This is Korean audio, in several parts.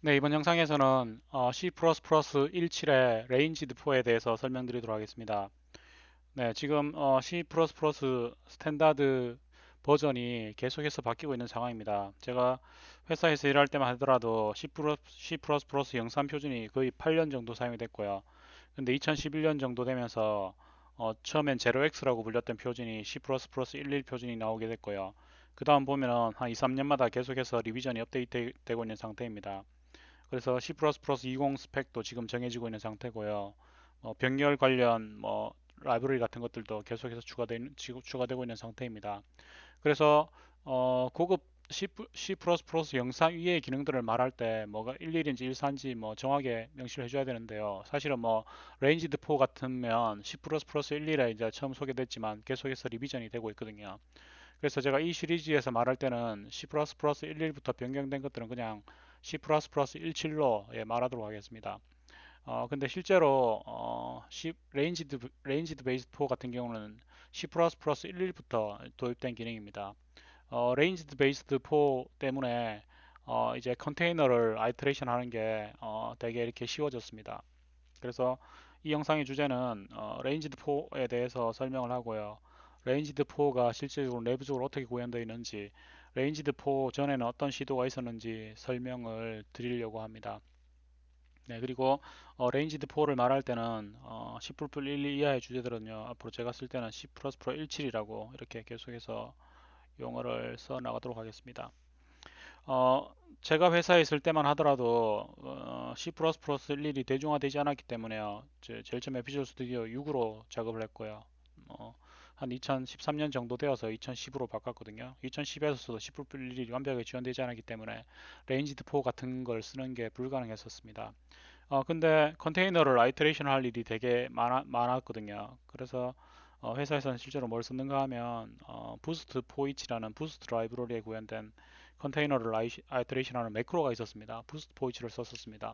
네, 이번 영상에서는 C++17의 레인지드4에 대해서 설명드리도록 하겠습니다. 네, 지금 C++ 스탠다드 버전이 계속해서 바뀌고 있는 상황입니다. 제가 회사에서 일할 때만 하더라도 C++ 영산 표준이 거의 8년 정도 사용이 됐고요. 근데 2011년 정도 되면서 처음엔 0x라고 불렸던 표준이 C++11 표준이 나오게 됐고요. 그 다음 보면은 한 2, 3년마다 계속해서 리비전이 업데이트 되고 있는 상태입니다. 그래서 C++20 스펙도 지금 정해지고 있는 상태고요. 병렬 관련 라이브러리 같은 것들도 계속해서 추가되고 있는 상태입니다. 그래서 고급 C++ 영상 위의 기능들을 말할 때 뭐가 11인지 14인지 뭐 정확하게 명시를 해줘야 되는데요. 사실은 뭐 레인지드 4 같으면 C++11에 이제 처음 소개됐지만 계속해서 리비전이 되고 있거든요. 그래서 제가 이 시리즈에서 말할 때는 C++11부터 변경된 것들은 그냥 C++17로 말하도록 하겠습니다. 근데 실제로 레인지드 베이스 4 같은 경우는 C++11부터 도입된 기능입니다. 레인지드 베이스드 4 때문에 이제 컨테이너를 아이터레이션 하는 게 되게 이렇게 쉬워졌습니다. 그래서 이 영상의 주제는 레인지드 4에 대해서 설명을 하고요. 레인지드 4가 실질적으로 내부적으로 어떻게 구현되어 있는지, 레인지드 4 전에는 어떤 시도가 있었는지 설명을 드리려고 합니다. 네, 그리고 레인지드 4를 말할 때는 C++1 이하의 주제들은요, 앞으로 제가 쓸 때는 C++17이라고 이렇게 계속해서 용어를 써 나가도록 하겠습니다. 어, 제가 회사에 있을 때만 하더라도 C++11이 대중화되지 않았기 때문에요. 제일 처음에 비주얼 스튜디오 6으로 작업을 했고요. 한 2013년 정도 되어서 2010으로 바꿨거든요. 2010에서도 C++11이 완벽하게 지원되지 않았기 때문에 레인지드 4 같은 걸 쓰는 게 불가능했었습니다. 근데 컨테이너를 아이터레이션 할 일이 되게 많았거든요. 그래서 회사에서는 실제로 뭘 썼는가 하면 부스트 포이치라는 부스트 라이브러리에 구현된 컨테이너를 아이터레이션 하는 매크로가 있었습니다. 부스트 포이치를 썼었습니다.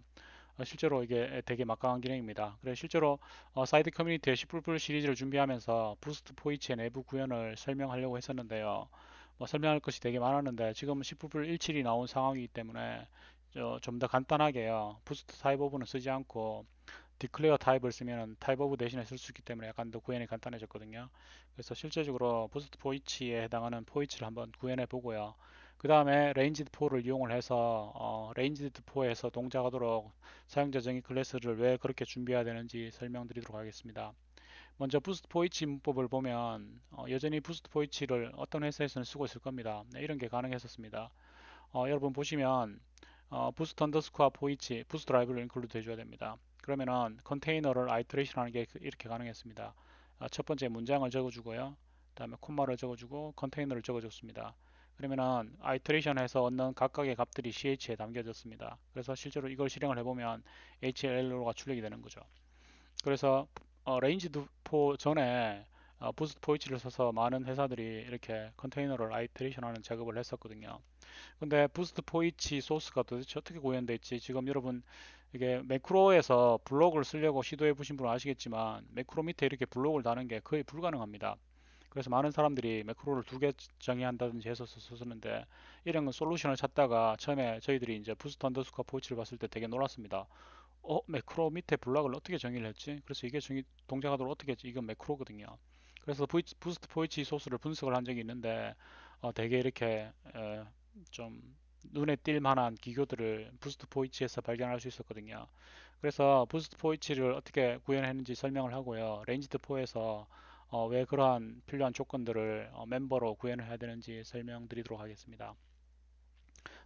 실제로 이게 되게 막강한 기능입니다. 그래서 실제로 사이드 커뮤니티에 C++ 시리즈를 준비하면서 부스트 포이치의 내부 구현을 설명하려고 했었는데요. 뭐 설명할 것이 되게 많았는데 지금 C++17이 나온 상황이기 때문에 좀 더 간단하게요. 부스트 타입 오브는 쓰지 않고 디클레어 타입을 쓰면 타입 오브 대신에 쓸 수 있기 때문에 약간 더 구현이 간단해졌거든요. 그래서 실제적으로 부스트 포이치에 해당하는 포이치를 한번 구현해 보고요. 그 다음에 레인지드 4를 이용을 해서 레인지드 4에서 동작하도록 사용자 정의 클래스를 왜 그렇게 준비해야 되는지 설명드리도록 하겠습니다. 먼저 부스트 포이치 문법을 보면 여전히 부스트 포이치를 어떤 회사에서는 쓰고 있을 겁니다. 네, 이런 게 가능했었습니다. 여러분 보시면 부스트 언더스코어 포이치, 부스트 라이브를 인클루드 해줘야 됩니다. 그러면은 컨테이너를 아이터레이션 하는 게 이렇게 가능했습니다. 첫 번째 문장을 적어주고요. 그다음에 콤마를 적어주고 컨테이너를 적어줬습니다. 그러면은 아이터레이션해서 얻는 각각의 값들이 ch에 담겨졌습니다. 그래서 실제로 이걸 실행을 해보면 HLLO가 출력이 되는 거죠. 그래서 레인지드 4 전에 부스트 포이치를 써서 많은 회사들이 이렇게 컨테이너를 아이터레이션하는 작업을 했었거든요. 근데 부스트 포이치 소스가 도대체 어떻게 구현될지 지금 여러분 이게 매크로에서 블록을 쓰려고 시도해 보신 분은 아시겠지만 매크로 밑에 이렇게 블록을 다는 게 거의 불가능합니다. 그래서 많은 사람들이 매크로를 두 개 정의한다든지 해서 썼었는데 이런 솔루션을 찾다가 처음에 저희들이 이제 부스트 언더스코어 포이치를 봤을 때 되게 놀랐습니다. 매크로 밑에 블록을 어떻게 정의를 했지? 그래서 이게 동작하도록 어떻게 했지? 이건 매크로거든요. 그래서 부스트 포이치 소스를 분석을 한 적이 있는데 되게 이렇게 좀 눈에 띌 만한 기교들을 부스트 포이치에서 발견할 수 있었거든요. 그래서 부스트 포이치를 어떻게 구현했는지 설명을 하고요. 레인지드 4에서 왜 그러한 필요한 조건들을 멤버로 구현을 해야 되는지 설명드리도록 하겠습니다.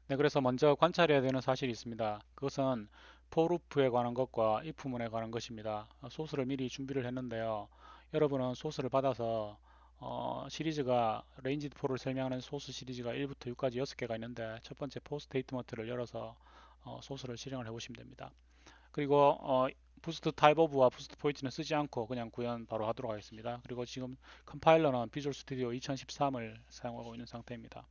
네, 그래서 먼저 관찰해야 되는 사실이 있습니다. 그것은 for loop에 관한 것과 if문에 관한 것입니다. 소스를 미리 준비를 했는데요. 여러분은 소스를 받아서 시리즈가 레인지드 4를 설명하는 소스 시리즈가 1부터 6까지 6개가 있는데 첫 번째 for 스테이트먼트를 열어서 소스를 실행을 해보시면 됩니다. 그리고 부스트 타입 오브와 부스트 포인트는 쓰지 않고 그냥 구현 바로 하도록 하겠습니다. 그리고 지금 컴파일러는 비주얼 스튜디오 2013을 사용하고 있는 상태입니다.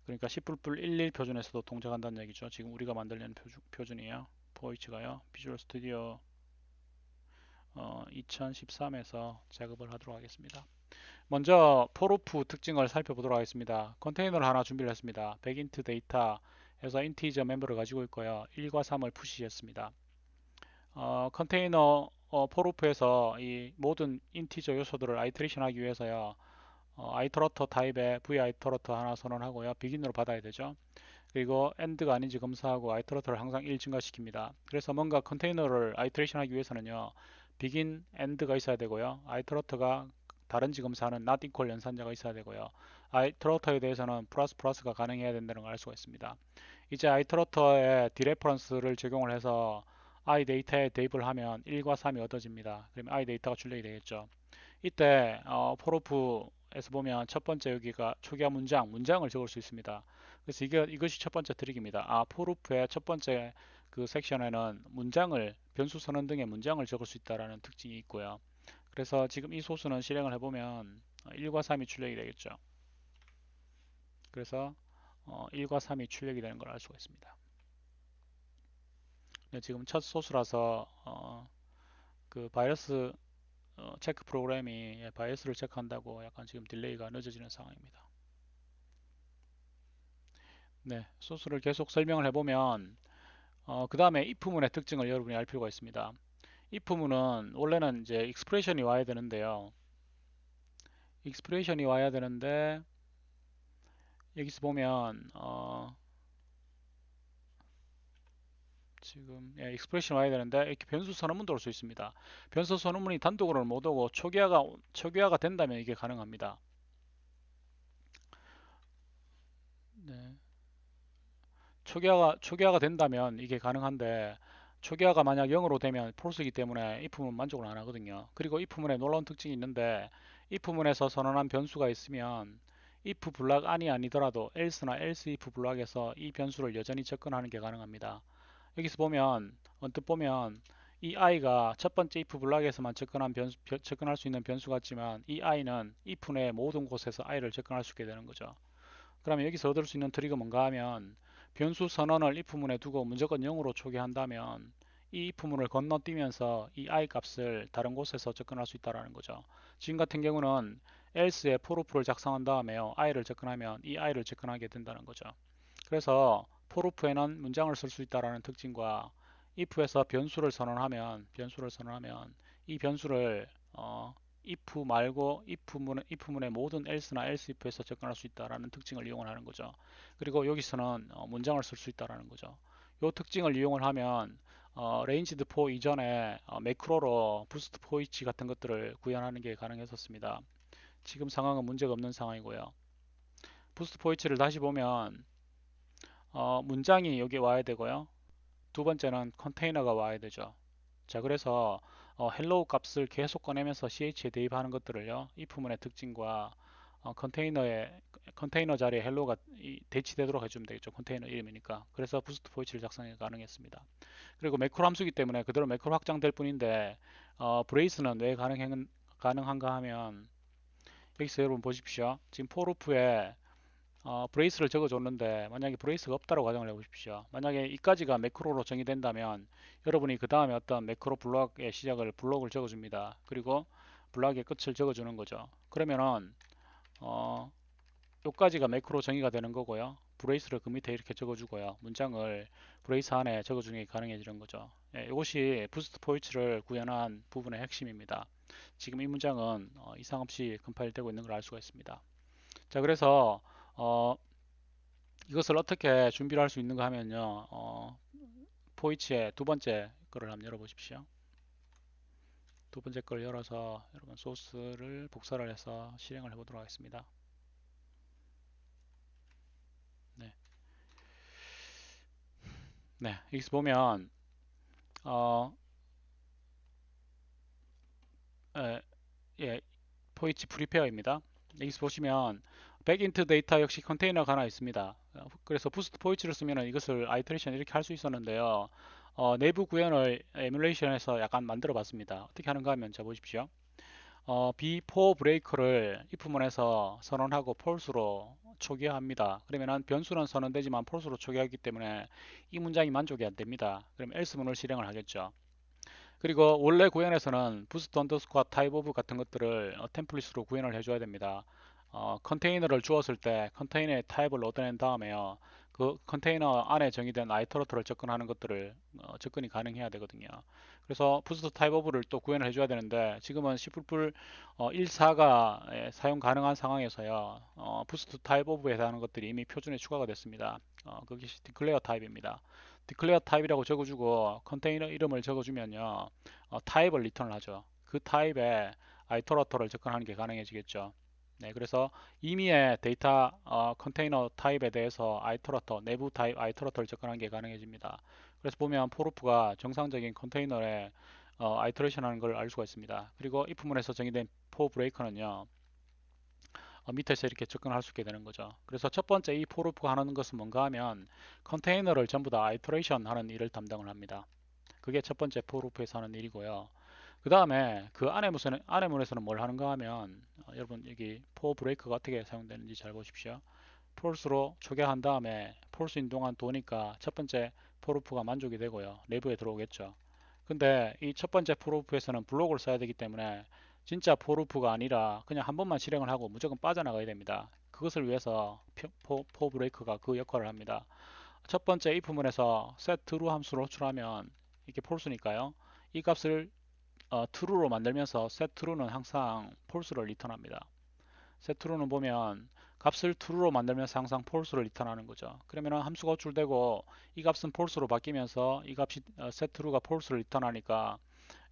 그러니까 C++11 표준에서도 동작한다는 얘기죠. 지금 우리가 만들려는 표준이에요. 포이치가요. 비주얼 스튜디오 2013에서 작업을 하도록 하겠습니다. 먼저 포로프 특징을 살펴보도록 하겠습니다. 컨테이너를 하나 준비를 했습니다. 백인트 데이터 해서 인티저 멤버를 가지고 있고요. 1과 3을 푸시했습니다. 컨테이너 포루프에서 이 모든 인티저 요소들을 아이트레이션 하기 위해서요. 아이터러터 타입의 v 아이터러터 하나 선언하고요. 비긴으로 받아야 되죠. 그리고 end가 아닌지 검사하고 아이터러터를 항상 1 증가시킵니다. 그래서 뭔가 컨테이너를 아이터레이션 하기 위해서는요. begin, end가 있어야 되고요. 아이터러터가 다른지 검사하는 not equal 연산자가 있어야 되고요. 아이터러터에 대해서는 플러스 플러스가 가능해야 된다는 걸 알 수가 있습니다. 이제 아이터러터에 디레퍼런스를 적용을 해서 i 데이터에 대입을 하면 1과 3이 얻어집니다. 그러면 i 데이터가 출력이 되겠죠. 이때 포로프에서 보면 첫 번째 여기가 초기화 문장을 적을 수 있습니다. 그래서 이것이 첫 번째 트릭입니다. 포루프의 첫 번째 그 섹션에는 문장을 변수 선언 등의 문장을 적을 수 있다라는 특징이 있고요. 그래서 지금 이 소스는 실행을 해보면 1과 3이 출력이 되겠죠. 그래서 1과 3이 출력이 되는 걸 알 수가 있습니다. 네, 지금 첫 소스라서 그 바이러스 체크 프로그램이 바이어스를 체크한다고 약간 지금 딜레이가 늦어지는 상황입니다. 네, 소스를 계속 설명을 해보면 그 다음에 if문의 특징을 여러분이 알 필요가 있습니다. if문은 원래는 이제 익스프레션이 와야 되는데요. 익스프레션이 와야 되는데 여기서 보면 지금 익스프레션 와야 되는데 이렇게 변수 선언문도 올 수 있습니다. 변수 선언문이 단독으로는 못 오고 초기화가 된다면 이게 가능합니다. 네. 초기화가 된다면 이게 가능한데 초기화가 만약 0으로 되면 폴스이기 때문에 if문 만족을 안 하거든요. 그리고 if문에 놀라운 특징이 있는데 if문에서 선언한 변수가 있으면 if 블락 안이 아니더라도 else나 else if 블락에서 이 변수를 여전히 접근하는 게 가능합니다. 여기서 보면 언뜻 보면 이 i가 첫 번째 if 블락에서만 접근할 수 있는 변수 같지만 이 i는 if 내 모든 곳에서 i를 접근할 수 있게 되는 거죠. 그러면 여기서 얻을 수 있는 트릭은 뭔가 하면 변수 선언을 if문에 두고 무조건 0으로 초기한다면 이 if문을 건너뛰면서 이 i 값을 다른 곳에서 접근할 수 있다는 거죠. 지금 같은 경우는 else에 for로프를 작성한 다음에요. i를 접근하면 이 i를 접근하게 된다는 거죠. 그래서 for로프에는 문장을 쓸 수 있다는 특징과 if에서 변수를 선언하면 이 변수를 if 말고 if문의 모든 else나 else if에서 접근할 수 있다는 특징을 이용을 하는 거죠. 그리고 여기서는 문장을 쓸 수 있다는 거죠. 이 특징을 이용을 하면 ranged for 이전에 매크로로 부스트 포이치 같은 것들을 구현하는 게 가능했었습니다. 지금 상황은 문제가 없는 상황이고요. 부스트 포이치를 다시 보면 문장이 여기 와야 되고요. 두 번째는 컨테이너가 와야 되죠. 자, 그래서 hello 값을 계속 꺼내면서 ch에 대입하는 것들을요. if문의 특징과 컨테이너 자리에 hello가 대치되도록 해주면 되겠죠. 컨테이너 이름이니까. 그래서 부스트 포이치를 작성이 가능했습니다. 그리고 매크로 함수이기 때문에 그대로 매크로 확장될 뿐인데 브레이스는 왜 가능한가 하면 여기서 여러분 보십시오. 지금 포루프에 브레이스를 적어줬는데 만약에 브레이스가 없다고 가정을 해보십시오. 만약에 이까지가 매크로로 정의된다면 여러분이 그 다음에 어떤 매크로 블록의 시작을 블록을 적어줍니다. 그리고 블록의 끝을 적어주는 거죠. 그러면은 요까지가 매크로 정의가 되는 거고요. 브레이스를 그 밑에 이렇게 적어주고요. 문장을 브레이스 안에 적어주는 게 가능해지는 거죠. 이것이 부스트 포이치를 구현한 부분의 핵심입니다. 지금 이 문장은 이상 없이 컴파일 되고 있는 걸 알 수가 있습니다. 자, 그래서 이것을 어떻게 준비를 할 수 있는가 하면요. 포이치의 두 번째 거를 한번 열어보십시오. 두 번째 걸 열어서 여러분 소스를 복사를 해서 실행을 해보도록 하겠습니다. 네, 네, 여기서 보면 예, 포이치 프리페어입니다. 여기서 보시면 백인트 데이터 역시 컨테이너가 하나 있습니다. 그래서 부스트 포이치를 쓰면 이것을 아이터레이션 이렇게 할 수 있었는데요. 내부 구현을 에뮬레이션에서 약간 만들어 봤습니다. 어떻게 하는가 하면 자 보십시오. B4 브레이크를 if문에서 선언하고 false로 초기화합니다. 그러면 변수는 선언되지만 false로 초기화하기 때문에 이 문장이 만족이 안 됩니다. 그럼 else문을 실행을 하겠죠. 그리고 원래 구현에서는 부스트 언더스코어 타입 오브 같은 것들을 템플릿으로 구현을 해줘야 됩니다. 컨테이너를 주었을 때 컨테이너의 타입을 얻어낸 다음에요. 그 컨테이너 안에 정의된 아이터러터를 접근하는 것들을 접근이 가능해야 되거든요. 그래서 부스트 타입 오브를 또 구현을 해줘야 되는데 지금은 C++ 1.4가 사용 가능한 상황에서요. 부스트 타입 오브에 해당하는 것들이 이미 표준에 추가가 됐습니다. 그것이 디클레어 타입입니다. 디클레어 타입이라고 적어주고 컨테이너 이름을 적어주면요. 타입을 리턴을 하죠. 그 타입에 아이터러터를 접근하는 게 가능해지겠죠. 네, 그래서 임의의 데이터 컨테이너 타입에 대해서 아이터러터, 내부 타입 아이터러터를 접근하는 게 가능해집니다. 그래서 보면 포루프가 정상적인 컨테이너에 아이터레이션 하는 걸 알 수가 있습니다. 그리고 이 부분에서 정의된 포 브레이커는요, 밑에서 이렇게 접근할 수 있게 되는 거죠. 그래서 첫 번째 이 포루프가 하는 것은 뭔가 하면 컨테이너를 전부 다 아이터레이션 하는 일을 담당을 합니다. 그게 첫 번째 포루프에서 하는 일이고요. 그 다음에 그 안에문에서는 뭘 하는가 하면 여러분 여기 포 브레이크가 어떻게 사용되는지 잘 보십시오. 폴스로 초기화한 다음에 폴스인 동안 도니까 첫 번째 포루프가 만족이 되고요. 내부에 들어오겠죠. 근데 이 첫 번째 포루프에서는 블록을 써야 되기 때문에 진짜 포루프가 아니라 그냥 한 번만 실행을 하고 무조건 빠져나가야 됩니다. 그것을 위해서 포 브레이크가 그 역할을 합니다. 첫 번째 if 문에서 set true 함수를 호출하면 이게 폴스니까요. 이 값을 true로 만들면서 set true는 항상 false를 리턴합니다. set true는 보면 값을 true로 만들면서 항상 false를 리턴하는 거죠. 그러면 함수가 호출되고 이 값은 false로 바뀌면서 이 값이 set true가 false를 리턴하니까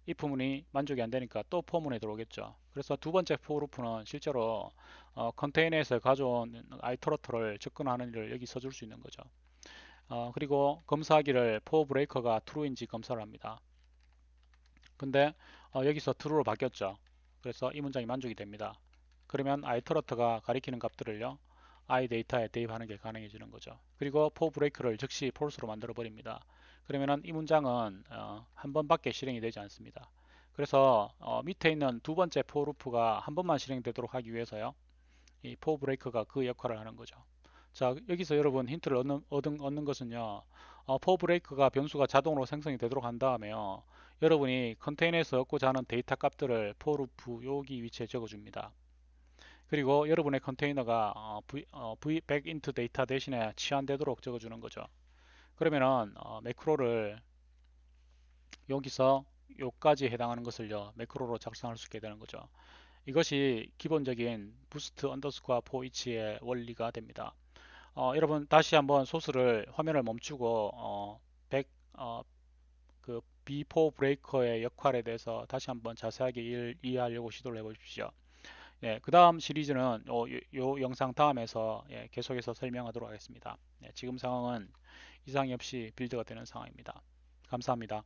이 부분이 만족이 안 되니까 또 포문에 들어오겠죠. 그래서 두 번째 for loop는 실제로 컨테이너에서 가져온 아이터러터를 접근하는 일을 여기 써줄 수 있는 거죠. 그리고 검사하기를 for breaker가 true인지 검사를 합니다. 근데 여기서 true로 바뀌었죠. 그래서 이 문장이 만족이 됩니다. 그러면 아이터러터가 가리키는 값들을요, iData에 대입하는 게 가능해지는 거죠. 그리고 for break를 즉시 false로 만들어 버립니다. 그러면 이 문장은 한 번밖에 실행이 되지 않습니다. 그래서 밑에 있는 두 번째 for loop가 한 번만 실행되도록 하기 위해서요, 이 for break가 그 역할을 하는 거죠. 자, 여기서 여러분 힌트를 얻는 것은요, for break가 변수가 자동으로 생성이 되도록 한 다음에요, 여러분이 컨테이너에서 얻고자 하는 데이터 값들을 for loop 여기 위치에 적어줍니다. 그리고 여러분의 컨테이너가 back into data 대신에 치환되도록 적어주는 거죠. 그러면은 매크로를 여기서 요까지 해당하는 것을요, 매크로로 작성할 수 있게 되는 거죠. 이것이 기본적인 부스트 언더스코어 for each의 원리가 됩니다. 여러분 다시 한번 소스를 화면을 멈추고 100, 그 B4 브레이커의 역할에 대해서 다시 한번 자세하게 이해하려고 시도를 해보십시오. 예, 그 다음 시리즈는 요 영상 다음에서 계속해서 설명하도록 하겠습니다. 지금 상황은 이상이 없이 빌드가 되는 상황입니다. 감사합니다.